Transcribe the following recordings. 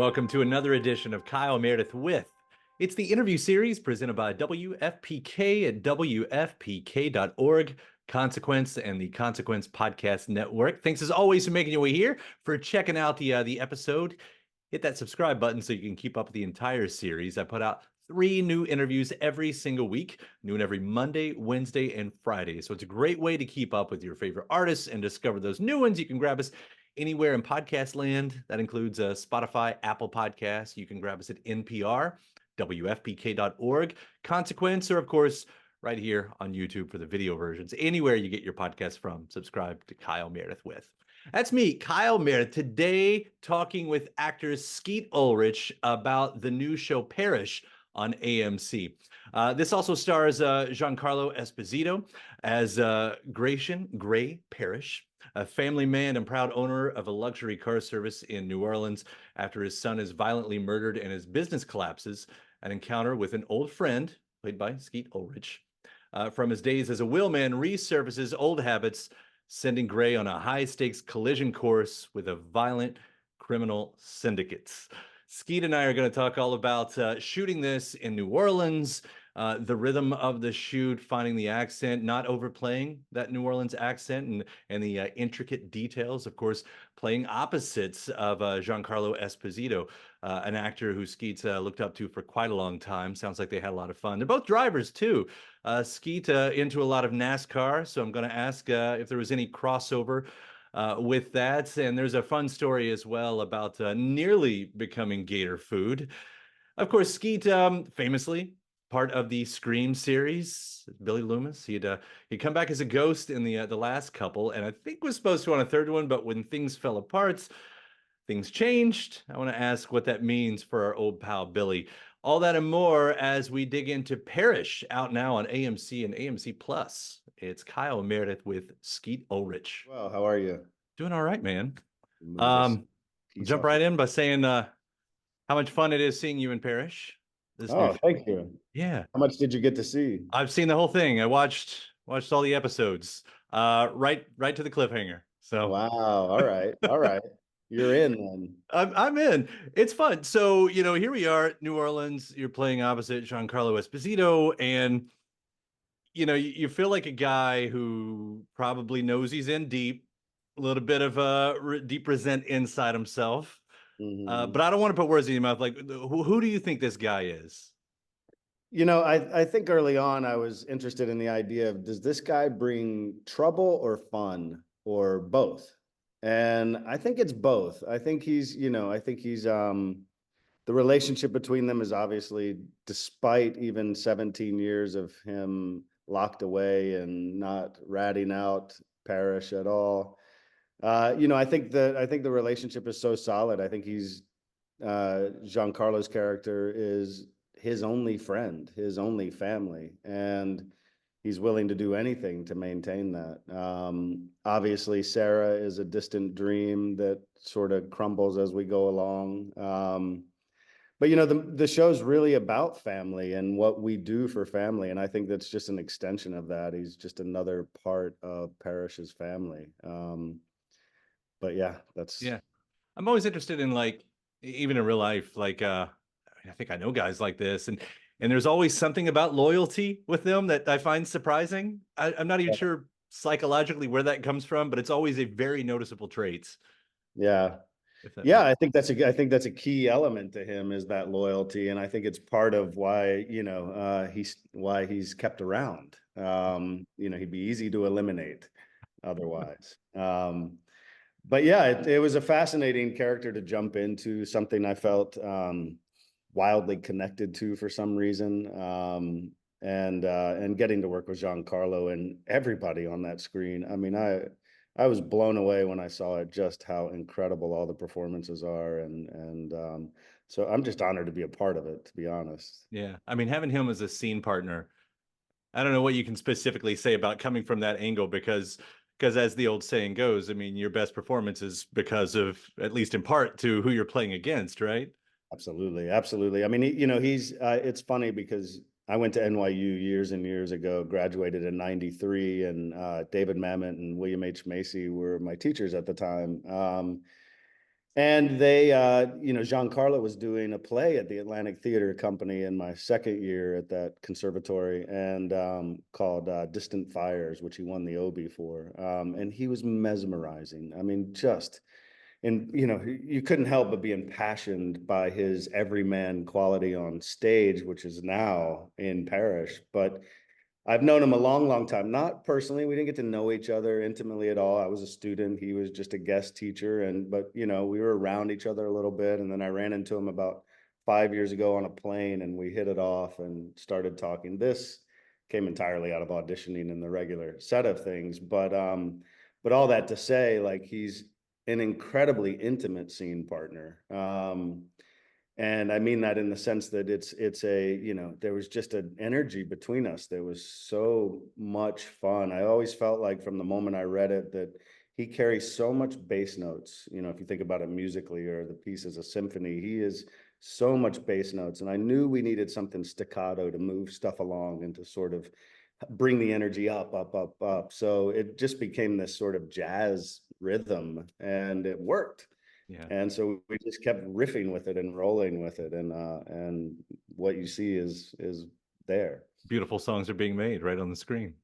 welcome to another edition of Kyle Meredith with. It's the interview series presented by WFPK at WFPK.org, Consequence, and the Consequence Podcast Network. Thanks as always for making your way here, for checking out the episode. Hit that subscribe button so you can keep up with the entire series. I put out 3 new interviews every single week, new every Monday, Wednesday, and Friday. So it's a great way to keep up with your favorite artists and discover those new ones. You can grab us anywhere in podcast land. That includes Spotify, Apple Podcasts. You can grab us at NPR, WFPK.org, Consequence, or of course, right here on YouTube for the video versions. Anywhere you get your podcast from, subscribe to Kyle Meredith with. That's me, Kyle Meredith, today talking with actor Skeet Ulrich about the new show Parish on AMC. This also stars Giancarlo Esposito as Gray Parish, a family man and proud owner of a luxury car service in New Orleans after his son is violently murdered and his business collapses. An encounter with an old friend, played by Skeet Ulrich, from his days as a wheelman resurfaces old habits, sending Gray on a high-stakes collision course with a violent criminal syndicate. Skeet and I are going to talk all about shooting this in New Orleans, the rhythm of the shoot, finding the accent, not overplaying that New Orleans accent, and the intricate details, of course, playing opposites of Giancarlo Esposito, an actor who Skeet's looked up to for quite a long time. Sounds like they had a lot of fun. They're both drivers, too. Skeet into a lot of NASCAR, so I'm going to ask if there was any crossover with that. And there's a fun story as well about nearly becoming gator food. Of course, Skeet, famously part of the Scream series, Billy Loomis. He'd come back as a ghost in the last couple, and I think was supposed to on a third one, but when things fell apart, things changed. I want to ask what that means for our old pal Billy. All that and more as we dig into Parish, out now on AMC and AMC Plus. It's Kyle Meredith with Skeet Ulrich. Well, how are you? Doing all right, man. Jump Right in by saying how much fun it is seeing you in Parish. Thank you. Yeah. How much did you get to see? I've seen the whole thing. I watched all the episodes. Right to the cliffhanger. So Wow. All right. You're in then. I'm in. It's fun. So, here we are, New Orleans. You're playing opposite Giancarlo Esposito, and you feel like a guy who probably knows he's in deep, a little bit of deep resent inside himself. But I don't want to put words in your mouth. Like, who do you think this guy is? I think early on I was interested in the idea of, does this guy bring trouble or fun or both? And I think it's both. I think he's the relationship between them is obviously, despite even 17 years of him locked away and not ratting out Parish at all. I think the relationship is so solid. I think Giancarlo's character is his only friend, his only family, and he's willing to do anything to maintain that. Obviously, Sarah is a distant dream that sort of crumbles as we go along. But the show's really about family and what we do for family, and I think that's just an extension of that. He's just another part of Parish's family. But yeah, I'm always interested in, like, even in real life, like I think I know guys like this, and there's always something about loyalty with them that I find surprising. I'm not even sure psychologically where that comes from, but it's always a very noticeable trait. Yeah. I think that's a key element to him, is that loyalty, and I think it's part of why he's kept around. He'd be easy to eliminate otherwise. But yeah, it was a fascinating character to jump into, something I felt wildly connected to for some reason, and getting to work with Giancarlo and everybody on that screen. I mean, I was blown away when I saw it, just how incredible all the performances are, and so I'm just honored to be a part of it, to be honest. Yeah, I mean, having him as a scene partner, I don't know what you can specifically say about coming from that angle, because as the old saying goes, I mean, your best performance is because of, at least in part, to who you're playing against, right? Absolutely. I mean, he's it's funny because I went to NYU years and years ago, graduated in '93, and David Mamet and William H. Macy were my teachers at the time. And they, Giancarlo was doing a play at the Atlantic Theater Company in my second year at that conservatory, and called Distant Fires, which he won the Obie for. And he was mesmerizing. I mean, just, and you couldn't help but be impassioned by his everyman quality on stage, which is now in Parish. But I've known him a long, long time. Not personally. We didn't get to know each other intimately at all. I was a student. He was just a guest teacher. But we were around each other a little bit. And then I ran into him about 5 years ago on a plane, and we hit it off and started talking. This came entirely out of auditioning in the regular set of things. But all that to say, like, he's an incredibly intimate scene partner. And I mean that in the sense that it's a, there was just an energy between us that was so much fun. I always felt like from the moment I read it that he carries so much bass notes. If you think about it musically, or the piece as a symphony, he is so much bass notes. And I knew we needed something staccato to move stuff along and to sort of bring the energy up, up, up, up. So it just became this sort of jazz rhythm, and it worked. Yeah. And so we just kept riffing with it and rolling with it, and what you see is there. Beautiful songs are being made right on the screen.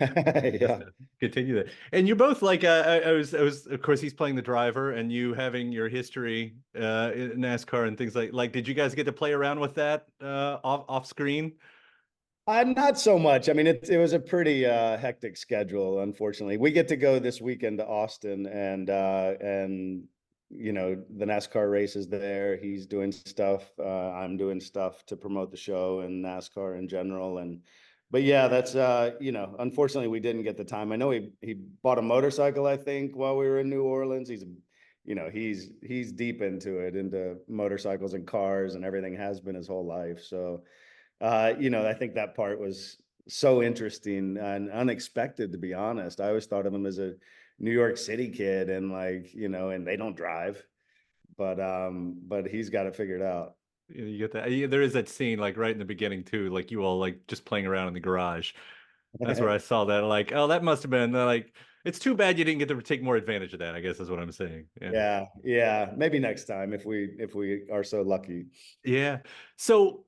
Just Yeah. to continue that. And you're both like, I was, of course, he's playing the driver, and you having your history in NASCAR and things like. Did you guys get to play around with that off screen? Not so much. I mean, it was a pretty hectic schedule, unfortunately. We get to go this weekend to Austin, and the NASCAR race is there. He's doing stuff. I'm doing stuff to promote the show and NASCAR in general. But yeah, that's unfortunately we didn't get the time. I know he bought a motorcycle, I think, while we were in New Orleans. He's deep into motorcycles and cars and everything, has been his whole life. So I think that part was so interesting and unexpected, to be honest. I always thought of him as a New York City kid, and and they don't drive, but he's got it figured out. You get that. Yeah, there is that scene like right in the beginning too, like you all like just playing around in the garage. That's where I saw that. Like, oh, that must have been like. It's too bad you didn't get to take more advantage of that, I guess is what I'm saying. Yeah. Yeah, yeah. Maybe next time if we are so lucky. Yeah. So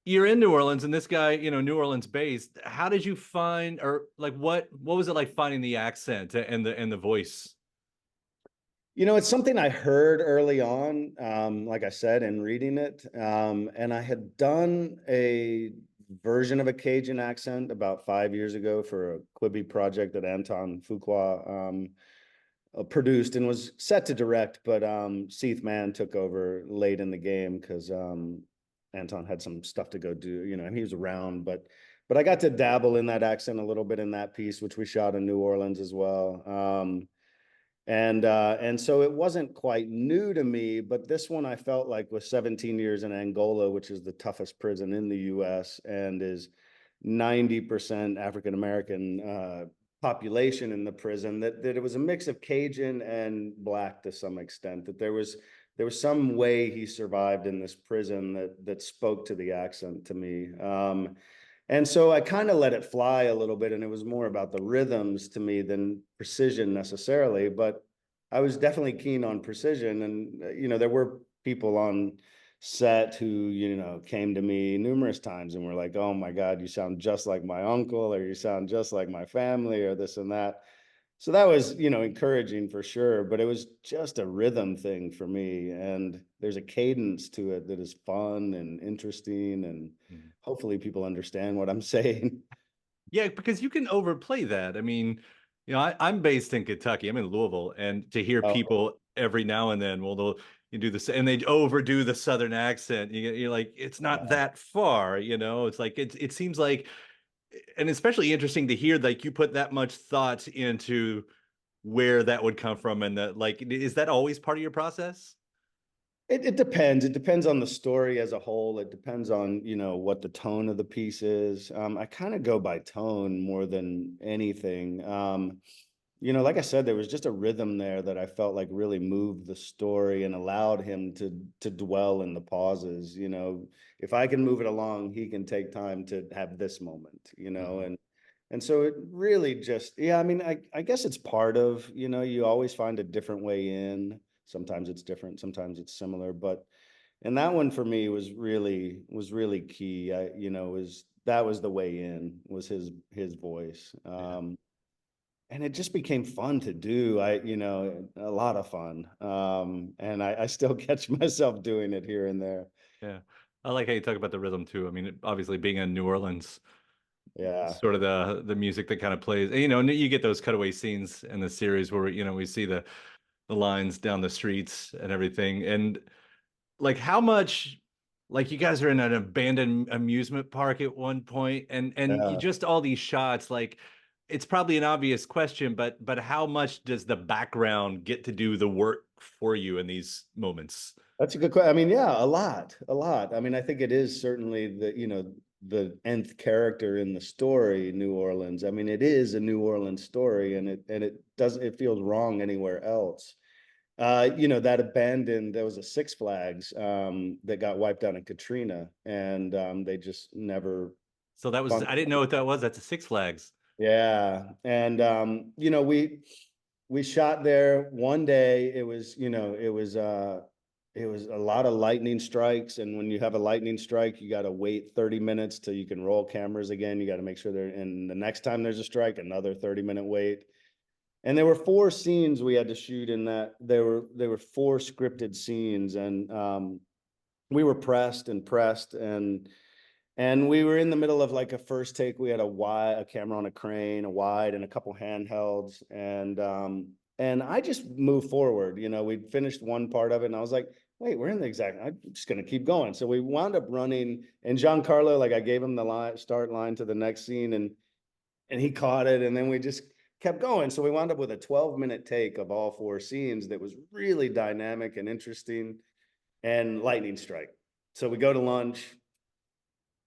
you're in New Orleans, and this guy, New Orleans based. How did you find, or like what was it like finding the accent and the voice? It's something I heard early on, like I said, in reading it. And I had done a version of a Cajun accent about 5 years ago for a Quibi project that Anton Fuqua produced and was set to direct, but Seath Mann took over late in the game because Anton had some stuff to go do, and he was around, but I got to dabble in that accent a little bit in that piece, which we shot in New Orleans as well. And so it wasn't quite new to me, but this one I felt like with 17 years in Angola, which is the toughest prison in the US and is 90% African American population in the prison, that it was a mix of Cajun and Black to some extent, that there was some way he survived in this prison that spoke to the accent to me. And so I kind of let it fly a little bit, and it was more about the rhythms to me than precision necessarily. But I was definitely keen on precision, and there were people on set who came to me numerous times and were like, "Oh my God, you sound just like my uncle," or "You sound just like my family," or this and that. So that was, encouraging for sure, but it was just a rhythm thing for me. And there's a cadence to it that is fun and interesting, and Mhm. hopefully people understand what I'm saying. Yeah, because you can overplay that. I mean, I'm based in Kentucky. I'm in Louisville, and to hear Oh, people every now and then, well, you do this, and they overdo the Southern accent. You're like, it's not yeah. that far. It's like it seems like, and especially interesting to hear like you put that much thought into where that would come from, and that like, is that always part of your process? It depends. It depends on the story as a whole. It depends on, what the tone of the piece is. I kind of go by tone more than anything. Like I said, there was just a rhythm there that I felt like really moved the story and allowed him to dwell in the pauses. If I can move it along, he can take time to have this moment, Mhm. and so it really just, yeah, I mean, I guess it's part of, you always find a different way in. Sometimes it's different, sometimes it's similar, but and that one for me was really key. That was the way in, was his voice. Yeah. And it just became fun to do. A lot of fun. And I still catch myself doing it here and there. Yeah. I like how you talk about the rhythm too. I mean, obviously being in New Orleans, Yeah. sort of the music that kind of plays, and you get those cutaway scenes in the series where, we see the lines down the streets and everything. And like how much, like you guys are in an abandoned amusement park at one point, and you Yeah. just all these shots, like it's probably an obvious question, but how much does the background get to do the work for you in these moments? That's a good question. I mean, yeah, a lot, a lot. I mean, I think it is certainly the nth character in the story, New Orleans. I mean, it is a New Orleans story, and it feels wrong anywhere else. That abandoned, there was a Six Flags that got wiped out in Katrina, and they just never So that was, I didn't functioned. know what that was. That's a Six Flags. Yeah. And we shot there one day. It was a lot of lightning strikes. And when you have a lightning strike, you got to wait 30 minutes till you can roll cameras again. You got to make sure and the next time there's a strike, another 30-minute wait. And there were 4 scenes we had to shoot in that. There were 4 scripted scenes, and we were pressed and pressed, and we were in the middle of like a first take. We had a camera on a crane, a wide, and a couple handhelds, and I just moved forward. We'd finished one part of it, and I was like, "Wait, we're in the exact. I'm just gonna keep going." So we wound up running, and Giancarlo, like I gave him the start line to the next scene, and he caught it, and then we just kept going. So we wound up with a 12-minute take of all 4 scenes that was really dynamic and interesting, and lightning strike. So we go to lunch.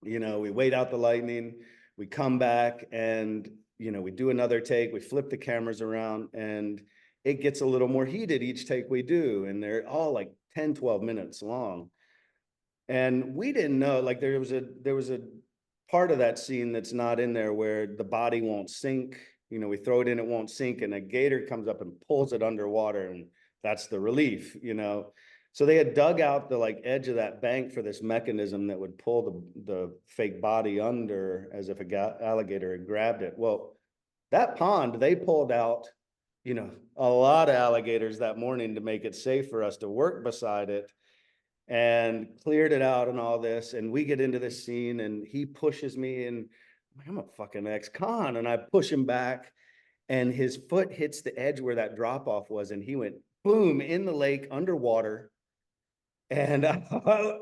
We wait out the lightning, we come back, and we do another take, we flip the cameras around, and it gets a little more heated each take we do, and they're all like 10-12 minutes long. And we didn't know, like there was a part of that scene that's not in there where the body won't sink. We throw it in, it won't sink, and a gator comes up and pulls it underwater, and that's the relief. So they had dug out the like edge of that bank for this mechanism that would pull the fake body under, as if alligator had grabbed it. Well, that pond, they pulled out, a lot of alligators that morning to make it safe for us to work beside it, and cleared it out and all this. And we get into this scene, and he pushes me, and I'm a fucking ex-con, and I push him back, and his foot hits the edge where that drop off was, and he went boom in the lake underwater. And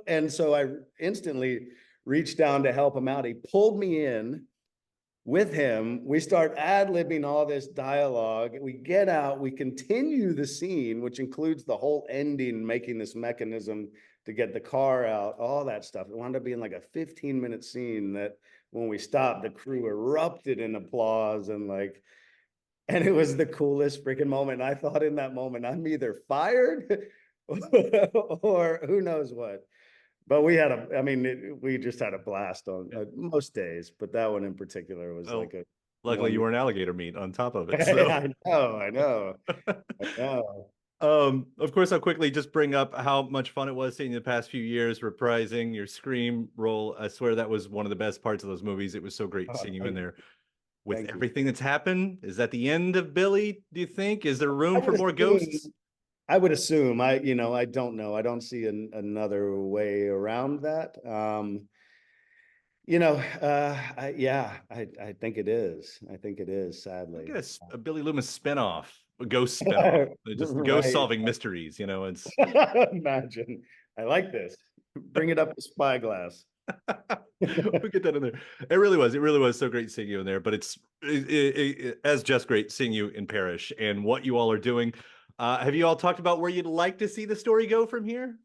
and so I instantly reached down to help him out. He pulled me in with him. We start ad-libbing all this dialogue. We get out, we continue the scene, which includes the whole ending, making this mechanism to get the car out, all that stuff. It wound up being like a 15-minute scene that when we stopped, the crew erupted in applause, and it was the coolest freaking moment. I thought in that moment, I'm either fired or who knows what. But we just had a blast on most days, but that one in particular was Well, like a luckily you one. weren't alligator meat on top of it. So, I know. of course, I'll quickly just bring up how much fun it was seeing you the past few years reprising your Scream role. I swear that was one of the best parts of those movies. It was so great Oh, seeing you in there. With thank you. everything that's happened, is that the end of Billy, do you think? Is there I room for would more assume, ghosts? I would assume, I don't know. I don't see another way around that. I think it is. I think it is, Look sadly. at a Billy Loomis spinoff, a ghost spinoff. Just ghost Right. solving mysteries. It's Imagine. I like this. Bring it up to Spyglass. we get that in there. It really was. It really was so great seeing you in there. But as just great seeing you in Parish and what you all are doing. Have you all talked about where you'd like to see the story go from here?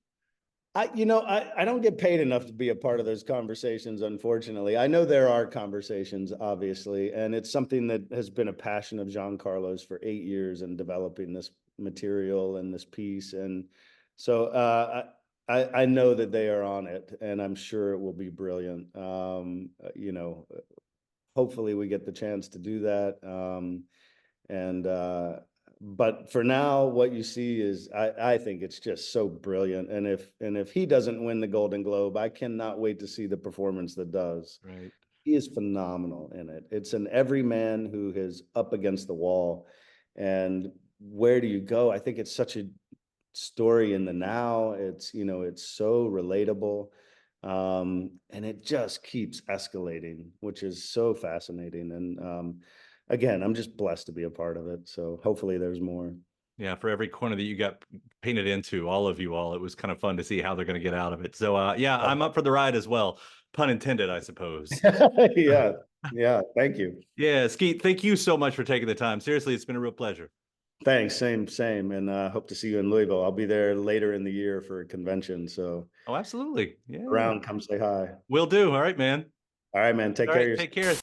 I don't get paid enough to be a part of those conversations, unfortunately. I know there are conversations, obviously, and it's something that has been a passion of Giancarlo's for 8 years in developing this material and this piece. And so I know that they are on it, and I'm sure it will be brilliant. Hopefully we get the chance to do that. And But for now, what you see is, I think it's just so brilliant. And if he doesn't win the Golden Globe, I cannot wait to see the performance that does. Right. He is phenomenal in it. It's an everyman who is up against the wall. And where do you go? I think it's such a story in the now. It's, it's so relatable. And it just keeps escalating, which is so fascinating. And again, I'm just blessed to be a part of it. So hopefully there's more. Yeah, for every corner that you got painted into, all of you all, it was kind of fun to see how they're going to get out of it. So, yeah, I'm up for the ride as well. Pun intended, I suppose. Yeah. Yeah. Thank you. Yeah, Skeet, thank you so much for taking the time. Seriously, it's been a real pleasure. Thanks. Same. And hope to see you in Louisville. I'll be there later in the year for a convention. So Oh, absolutely. Yeah. around, come say hi. Will do. All right, man. All right, man. Take All care right, of take care.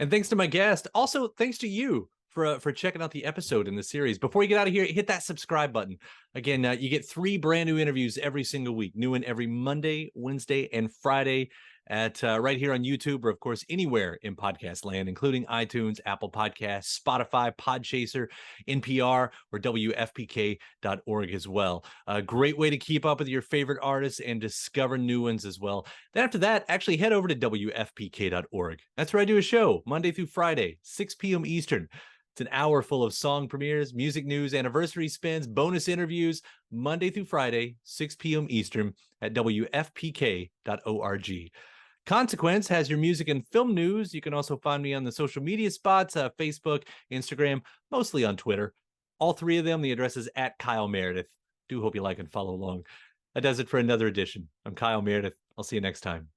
And thanks to my guest. Also, thanks to you for checking out the episode in the series. Before you get out of here, hit that subscribe button. Again, you get 3 brand new interviews every single week. New one every Monday, Wednesday, and Friday at right here on YouTube, or of course anywhere in podcast land, including iTunes, Apple Podcasts, Spotify, Podchaser, NPR, or WFPK.org as well. A great way to keep up with your favorite artists and discover new ones as well. Then after that, actually head over to WFPK.org. That's where I do a show Monday through Friday, 6 p.m. Eastern. It's an hour full of song premieres, music news, anniversary spins, bonus interviews, Monday through Friday, 6 p.m. Eastern at WFPK.org. Consequence has your music and film news. You can also find me on the social media spots, Facebook, Instagram, mostly on Twitter. All 3 of them, the address is at Kyle Meredith. Do hope you like and follow along. That does it for another edition. I'm Kyle Meredith. I'll see you next time.